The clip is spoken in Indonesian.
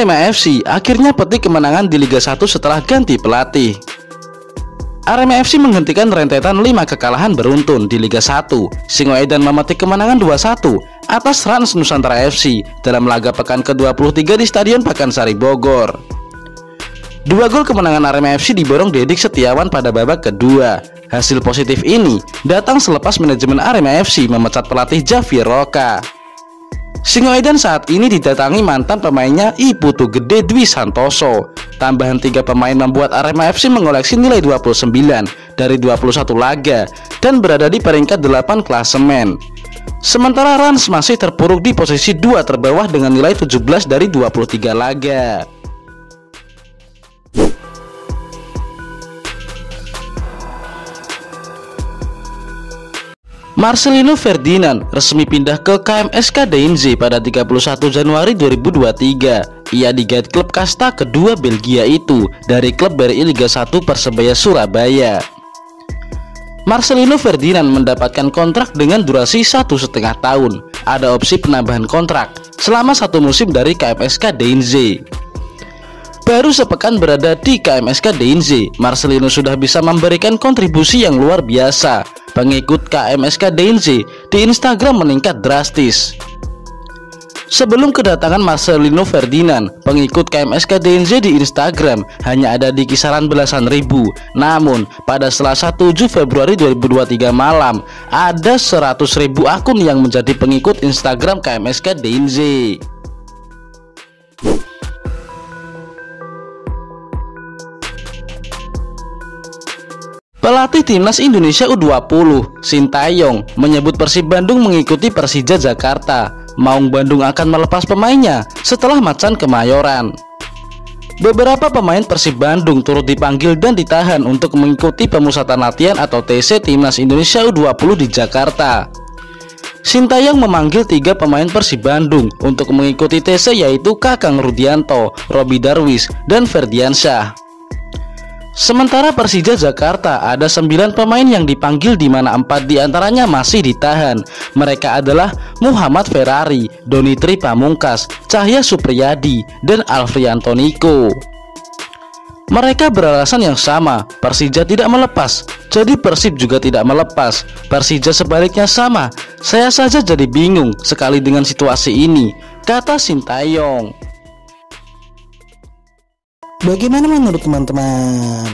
Arema FC akhirnya petik kemenangan di Liga 1 setelah ganti pelatih. Arema FC menghentikan rentetan 5 kekalahan beruntun di Liga 1. Singoedan memetik kemenangan 2-1 atas Rans Nusantara FC dalam laga pekan ke-23 di Stadion Pakansari Bogor. 2 gol kemenangan Arema FC diborong Dedik Setiawan pada babak kedua. Hasil positif ini datang selepas manajemen Arema FC memecat pelatih Javier Roca. Singoedan saat ini didatangi mantan pemainnya I Putu Gede Dwi Santoso. Tambahan 3 pemain membuat Arema FC mengoleksi nilai 29 dari 21 laga dan berada di peringkat 8 klasemen. Sementara Rans masih terpuruk di posisi 2 terbawah dengan nilai 17 dari 23 laga. Marcelino Ferdinand resmi pindah ke KMSK DNZ pada 31 Januari 2023. Ia digait klub kasta kedua Belgia itu dari klub BRI Liga 1 Persebaya Surabaya. Marcelino Ferdinand mendapatkan kontrak dengan durasi 1,5 tahun. Ada opsi penambahan kontrak selama 1 musim dari KMSK DNZ. Baru sepekan berada di KMSK DNZ, Marcelino sudah bisa memberikan kontribusi yang luar biasa. Pengikut KMSK DNZ di Instagram meningkat drastis. Sebelum kedatangan Marcelino Ferdinand, pengikut KMSK DNZ di Instagram hanya ada di kisaran belasan ribu. Namun, pada Selasa 7 Februari 2023 malam, ada 100.000 akun yang menjadi pengikut Instagram KMSK DNZ. Pelatih Timnas Indonesia U20, Sintayong, menyebut Persib Bandung mengikuti Persija Jakarta. Maung Bandung akan melepas pemainnya setelah macan Kemayoran. Beberapa pemain Persib Bandung turut dipanggil dan ditahan untuk mengikuti pemusatan latihan atau TC Timnas Indonesia U20 di Jakarta. Sintayong memanggil 3 pemain Persib Bandung untuk mengikuti TC, yaitu Kakang Rudianto, Robi Darwis, dan Ferdiansyah. Sementara Persija Jakarta ada 9 pemain yang dipanggil, di mana 4 diantaranya masih ditahan. Mereka adalah Muhammad Ferrari, Donitri Pamungkas, Cahya Supriyadi, dan Alfrianto Niko. Mereka beralasan yang sama, Persija tidak melepas, jadi Persib juga tidak melepas. Persija sebaliknya sama, saya saja jadi bingung sekali dengan situasi ini, kata Sintayong. Bagaimana menurut teman-teman?